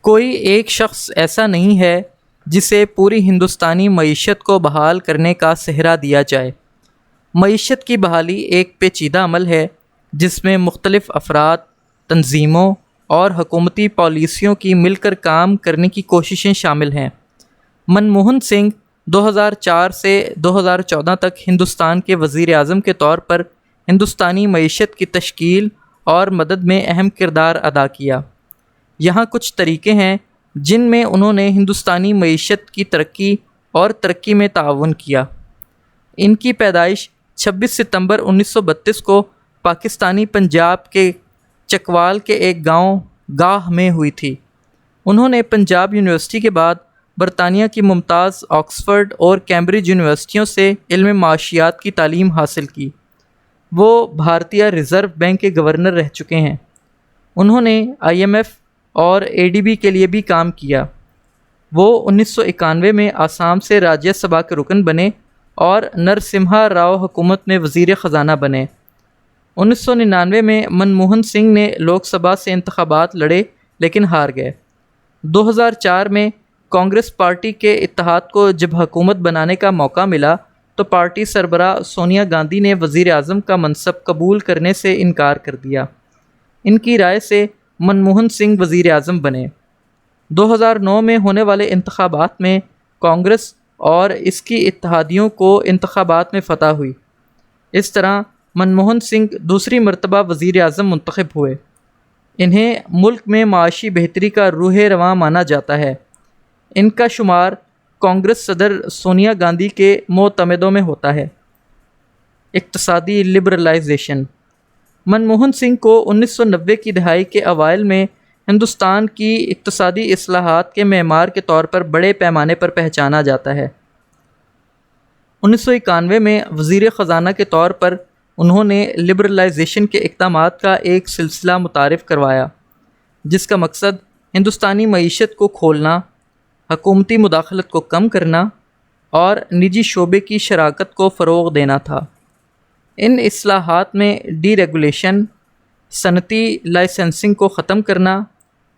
کوئی ایک شخص ایسا نہیں ہے جسے پوری ہندوستانی معیشت کو بحال کرنے کا سہرا دیا جائے۔ معیشت کی بحالی ایک پیچیدہ عمل ہے جس میں مختلف افراد، تنظیموں اور حکومتی پالیسیوں کی مل کر کام کرنے کی کوششیں شامل ہیں۔ منموہن سنگھ 2004 سے 2014 تک ہندوستان کے وزیر اعظم کے طور پر ہندوستانی معیشت کی تشکیل اور مدد میں اہم کردار ادا کیا۔ یہاں کچھ طریقے ہیں جن میں انہوں نے ہندوستانی معیشت کی ترقی اور ترقی میں تعاون کیا۔ ان کی پیدائش 26 ستمبر 1932 کو پاکستانی پنجاب کے چکوال کے ایک گاؤں گاہ میں ہوئی تھی۔ انہوں نے پنجاب یونیورسٹی کے بعد برطانیہ کی ممتاز آکسفورڈ اور کیمبرج یونیورسٹیوں سے علم معاشیات کی تعلیم حاصل کی۔ وہ بھارتیہ ریزرو بینک کے گورنر رہ چکے ہیں۔ انہوں نے IMF اور ADB کے لیے بھی کام کیا۔ وہ 1991 میں آسام سے راجیہ سبھا کے رکن بنے اور نرسمہا راؤ حکومت میں وزیر خزانہ بنے۔ 1999 میں منموہن سنگھ نے لوک سبھا سے انتخابات لڑے لیکن ہار گئے۔ 2004 میں کانگریس پارٹی کے اتحاد کو جب حکومت بنانے کا موقع ملا تو پارٹی سربراہ سونیا گاندھی نے وزیر اعظم کا منصب قبول کرنے سے انکار کر دیا۔ ان کی رائے سے منموہن سنگھ وزیر اعظم بنے۔ 2009 میں ہونے والے انتخابات میں کانگریس اور اس کی اتحادیوں کو انتخابات میں فتح ہوئی۔ اس طرح منموہن سنگھ دوسری مرتبہ وزیر اعظم منتخب ہوئے۔ انہیں ملک میں معاشی بہتری کا روح رواں مانا جاتا ہے۔ ان کا شمار کانگریس صدر سونیا گاندھی کے معتمدوں میں ہوتا ہے۔ اقتصادی لبرلائزیشن۔ منموہن سنگھ کو 1990 کی دہائی کے اوائل میں ہندوستان کی اقتصادی اصلاحات کے معمار کے طور پر بڑے پیمانے پر پہچانا جاتا ہے۔ 1991 میں وزیر خزانہ کے طور پر انہوں نے لبرلائزیشن کے اقدامات کا ایک سلسلہ متعارف کروایا جس کا مقصد ہندوستانی معیشت کو کھولنا، حکومتی مداخلت کو کم کرنا اور نجی شعبے کی شراکت کو فروغ دینا تھا۔ ان اصلاحات میں ڈی ریگولیشن، صنعتی لائسنسنگ کو ختم کرنا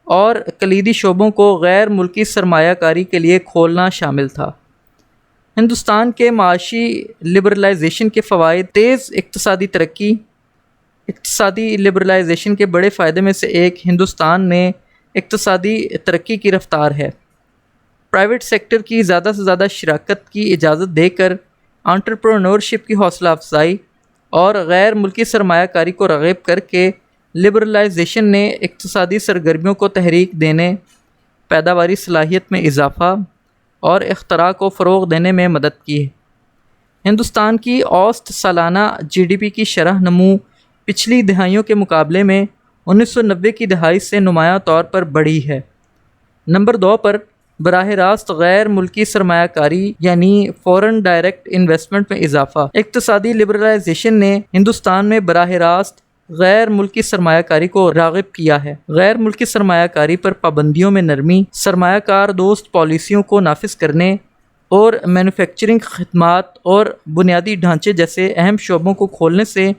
اور کلیدی شعبوں کو غیر ملکی سرمایہ کاری کے لیے کھولنا شامل تھا۔ ہندوستان کے معاشی لبرلائزیشن کے فوائد: تیز اقتصادی ترقی۔ اقتصادی لبرلائزیشن کے بڑے فائدے میں سے ایک ہندوستان میں اقتصادی ترقی کی رفتار ہے۔ پرائیویٹ سیکٹر کی زیادہ سے زیادہ شراکت کی اجازت دے کر انٹرپرینورشپ کی حوصلہ افزائی اور غیر ملکی سرمایہ کاری کو راغب کر کے لبرلائزیشن نے اقتصادی سرگرمیوں کو تحریک دینے، پیداواری صلاحیت میں اضافہ اور اختراع کو فروغ دینے میں مدد کی ہے۔ ہندوستان کی اوسط سالانہ GDP کی شرح نمو پچھلی دہائیوں کے مقابلے میں 1990 کی دہائی سے نمایاں طور پر بڑھی ہے۔ نمبر 2 پر براہ راست غیر ملکی سرمایہ کاری یعنی فورن ڈائریکٹ انویسٹمنٹ میں اضافہ۔ اقتصادی لبرلائزیشن نے ہندوستان میں براہ راست غیر ملکی سرمایہ کاری کو راغب کیا ہے۔ غیر ملکی سرمایہ کاری پر پابندیوں میں نرمی، سرمایہ کار دوست پالیسیوں کو نافذ کرنے اور مینوفیکچرنگ، خدمات اور بنیادی ڈھانچے جیسے اہم شعبوں کو کھولنے سے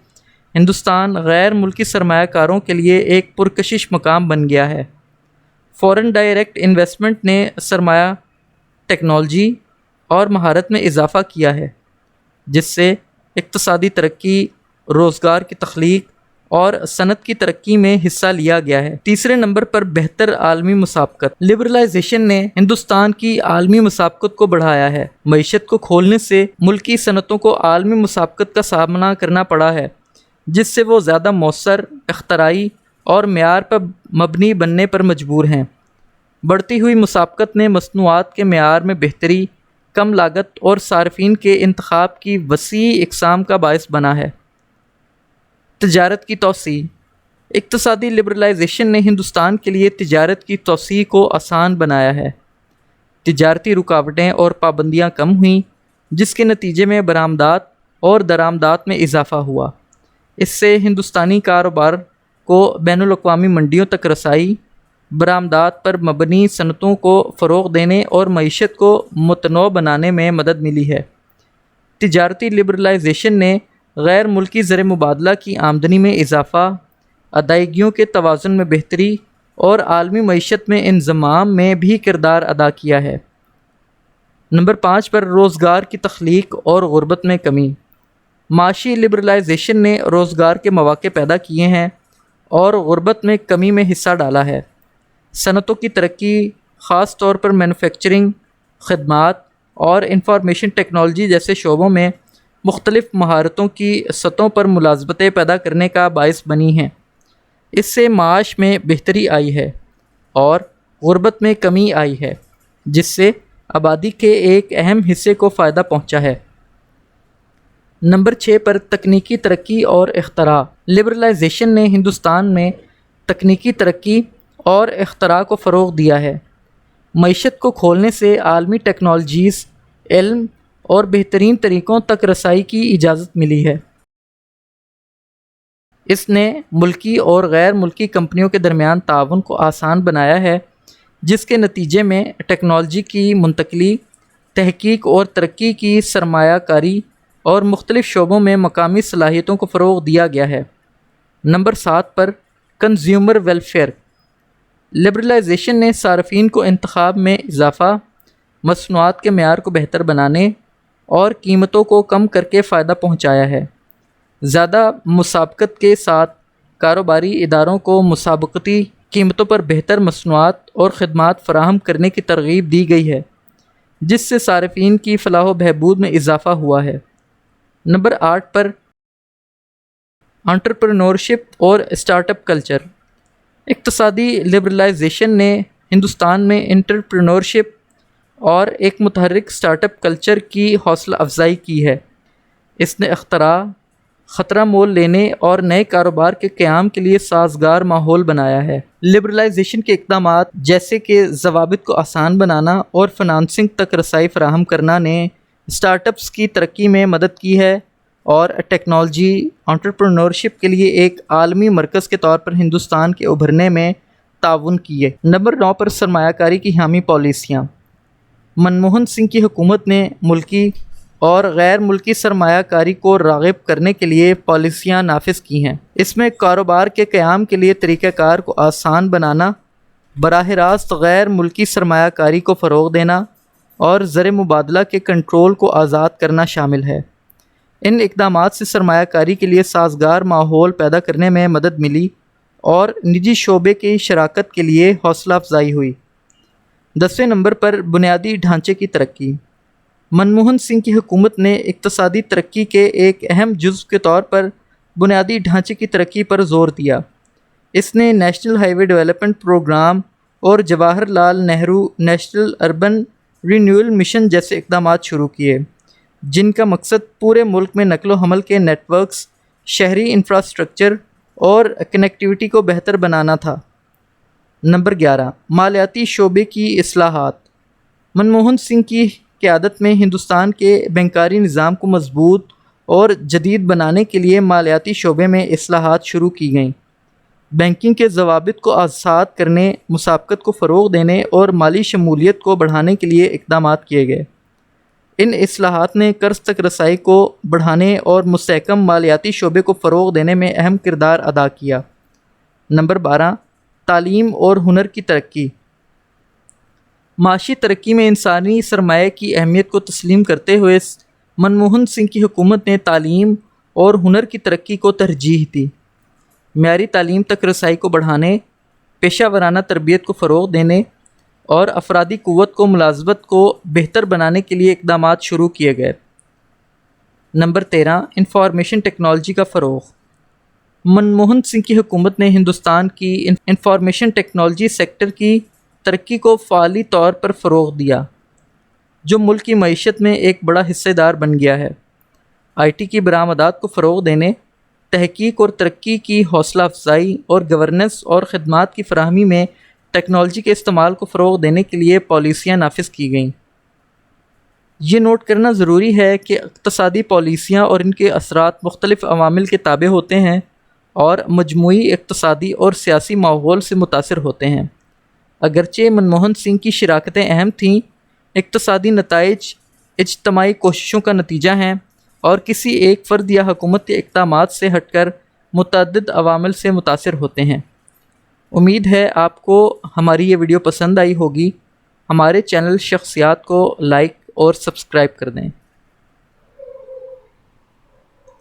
ہندوستان غیر ملکی سرمایہ کاروں کے لیے ایک پرکشش مقام بن گیا ہے۔ فورن ڈائریکٹ انویسٹمنٹ نے سرمایہ، ٹیکنالوجی اور مہارت میں اضافہ کیا ہے جس سے اقتصادی ترقی، روزگار کی تخلیق اور صنعت کی ترقی میں حصہ لیا گیا ہے۔ تیسرے نمبر پر بہتر عالمی مسابقت۔ لبرلائزیشن نے ہندوستان کی عالمی مسابقت کو بڑھایا ہے۔ معیشت کو کھولنے سے ملکی صنعتوں کو عالمی مسابقت کا سامنا کرنا پڑا ہے جس سے وہ زیادہ مؤثر، اختراعی اور معیار پر مبنی بننے پر مجبور ہیں۔ بڑھتی ہوئی مسابقت نے مصنوعات کے معیار میں بہتری، کم لاگت اور صارفین کے انتخاب کی وسیع اقسام کا باعث بنا ہے۔ تجارت کی توسیع۔ اقتصادی لبرلائزیشن نے ہندوستان کے لیے تجارت کی توسیع کو آسان بنایا ہے۔ تجارتی رکاوٹیں اور پابندیاں کم ہوئیں جس کے نتیجے میں برآمدات اور درآمدات میں اضافہ ہوا۔ اس سے ہندوستانی کاروبار کو بین الاقوامی منڈیوں تک رسائی، برآمدات پر مبنی صنعتوں کو فروغ دینے اور معیشت کو متنوع بنانے میں مدد ملی ہے۔ تجارتی لبرلائزیشن نے غیر ملکی زر مبادلہ کی آمدنی میں اضافہ، ادائیگیوں کے توازن میں بہتری اور عالمی معیشت میں انضمام میں بھی کردار ادا کیا ہے۔ نمبر 5 پر روزگار کی تخلیق اور غربت میں کمی۔ معاشی لبرلائزیشن نے روزگار کے مواقع پیدا کیے ہیں اور غربت میں کمی میں حصہ ڈالا ہے۔ صنعتوں کی ترقی، خاص طور پر مینوفیکچرنگ، خدمات اور انفارمیشن ٹیکنالوجی جیسے شعبوں میں مختلف مہارتوں کی سطحوں پر ملازمتیں پیدا کرنے کا باعث بنی ہیں۔ اس سے معاش میں بہتری آئی ہے اور غربت میں کمی آئی ہے، جس سے آبادی کے ایک اہم حصے کو فائدہ پہنچا ہے۔ نمبر 6 پر تکنیکی ترقی اور اختراع۔ لبرلائزیشن نے ہندوستان میں تکنیکی ترقی اور اختراع کو فروغ دیا ہے۔ معیشت کو کھولنے سے عالمی ٹیکنالوجیز، علم اور بہترین طریقوں تک رسائی کی اجازت ملی ہے۔ اس نے ملکی اور غیر ملکی کمپنیوں کے درمیان تعاون کو آسان بنایا ہے، جس کے نتیجے میں ٹیکنالوجی کی منتقلی، تحقیق اور ترقی کی سرمایہ کاری اور مختلف شعبوں میں مقامی صلاحیتوں کو فروغ دیا گیا ہے۔ نمبر 7 پر کنزیومر ویلفیئر۔ لبرلائزیشن نے صارفین کو انتخاب میں اضافہ، مصنوعات کے معیار کو بہتر بنانے اور قیمتوں کو کم کر کے فائدہ پہنچایا ہے۔ زیادہ مسابقت کے ساتھ کاروباری اداروں کو مسابقتی قیمتوں پر بہتر مصنوعات اور خدمات فراہم کرنے کی ترغیب دی گئی ہے، جس سے صارفین کی فلاح و بہبود میں اضافہ ہوا ہے۔ نمبر 8 پر انٹرپرینورشپ اور اسٹارٹ اپ کلچر۔ اقتصادی لبرلائزیشن نے ہندوستان میں انٹرپرینورشپ اور ایک متحرک اسٹارٹ اپ کلچر کی حوصلہ افزائی کی ہے۔ اس نے اختراع، خطرہ مول لینے اور نئے کاروبار کے قیام کے لیے سازگار ماحول بنایا ہے۔ لبرلائزیشن کے اقدامات جیسے کہ ضوابط کو آسان بنانا اور فنانسنگ تک رسائی فراہم کرنا نے اسٹارٹ اپس کی ترقی میں مدد کی ہے اور ٹیکنالوجی انٹرپرینورشپ کے لیے ایک عالمی مرکز کے طور پر ہندوستان کے ابھرنے میں تعاون کیے۔ نمبر 9 پر سرمایہ کاری کی حامی پالیسیاں۔ منموہن سنگھ کی حکومت نے ملکی اور غیر ملکی سرمایہ کاری کو راغب کرنے کے لیے پالیسیاں نافذ کی ہیں۔ اس میں کاروبار کے قیام کے لیے طریقہ کار کو آسان بنانا، براہ راست غیر ملکی سرمایہ کاری کو فروغ دینا اور زر مبادلہ کے کنٹرول کو آزاد کرنا شامل ہے۔ ان اقدامات سے سرمایہ کاری کے لیے سازگار ماحول پیدا کرنے میں مدد ملی اور نجی شعبے کی شراکت کے لیے حوصلہ افزائی ہوئی۔ 10ویں نمبر پر بنیادی ڈھانچے کی ترقی۔ منموہن سنگھ کی حکومت نے اقتصادی ترقی کے ایک اہم جزو کے طور پر بنیادی ڈھانچے کی ترقی پر زور دیا۔ اس نے نیشنل ہائی وے ڈیولپمنٹ پروگرام اور Jawahar Lal Nehru national urban renewal mission جیسے اقدامات شروع کیے، جن کا مقصد پورے ملک میں نقل و حمل کے نیٹ ورکس، شہری انفراسٹرکچر اور کنیکٹیوٹی کو بہتر بنانا تھا۔ نمبر 11 مالیاتی شعبے کی اصلاحات۔ منموہن سنگھ کی قیادت میں ہندوستان کے بینکاری نظام کو مضبوط اور جدید بنانے کے لیے مالیاتی شعبے میں اصلاحات شروع کی گئیں۔ بینکنگ کے ضوابط کو آسان کرنے، مسابقت کو فروغ دینے اور مالی شمولیت کو بڑھانے کے لیے اقدامات کیے گئے۔ ان اصلاحات نے قرض تک رسائی کو بڑھانے اور مستحکم مالیاتی شعبے کو فروغ دینے میں اہم کردار ادا کیا۔ نمبر 12 تعلیم اور ہنر کی ترقی۔ معاشی ترقی میں انسانی سرمایہ کی اہمیت کو تسلیم کرتے ہوئے منموہن سنگھ کی حکومت نے تعلیم اور ہنر کی ترقی کو ترجیح دی۔ معیاری تعلیم تک رسائی کو بڑھانے، پیشہ ورانہ تربیت کو فروغ دینے اور افرادی قوت کو ملازمت کو بہتر بنانے کے لیے اقدامات شروع کیے گئے۔ نمبر 13 انفارمیشن ٹیکنالوجی کا فروغ۔ منموہن سنگھ کی حکومت نے ہندوستان کی انفارمیشن ٹیکنالوجی سیکٹر کی ترقی کو فعالی طور پر فروغ دیا، جو ملک کی معیشت میں ایک بڑا حصہ دار بن گیا ہے۔ آئی ٹی کی برآمدات کو فروغ دینے، تحقیق اور ترقی کی حوصلہ افزائی اور گورننس اور خدمات کی فراہمی میں ٹیکنالوجی کے استعمال کو فروغ دینے کے لیے پالیسیاں نافذ کی گئیں۔ یہ نوٹ کرنا ضروری ہے کہ اقتصادی پالیسیاں اور ان کے اثرات مختلف عوامل کے تابع ہوتے ہیں اور مجموعی اقتصادی اور سیاسی ماحول سے متاثر ہوتے ہیں۔ اگرچہ منموہن سنگھ کی شراکتیں اہم تھیں، اقتصادی نتائج اجتماعی کوششوں کا نتیجہ ہیں اور کسی ایک فرد یا حکومت کے اقدامات سے ہٹ کر متعدد عوامل سے متاثر ہوتے ہیں۔ امید ہے آپ کو ہماری یہ ویڈیو پسند آئی ہوگی۔ ہمارے چینل شخصیات کو لائک اور سبسکرائب کر دیں۔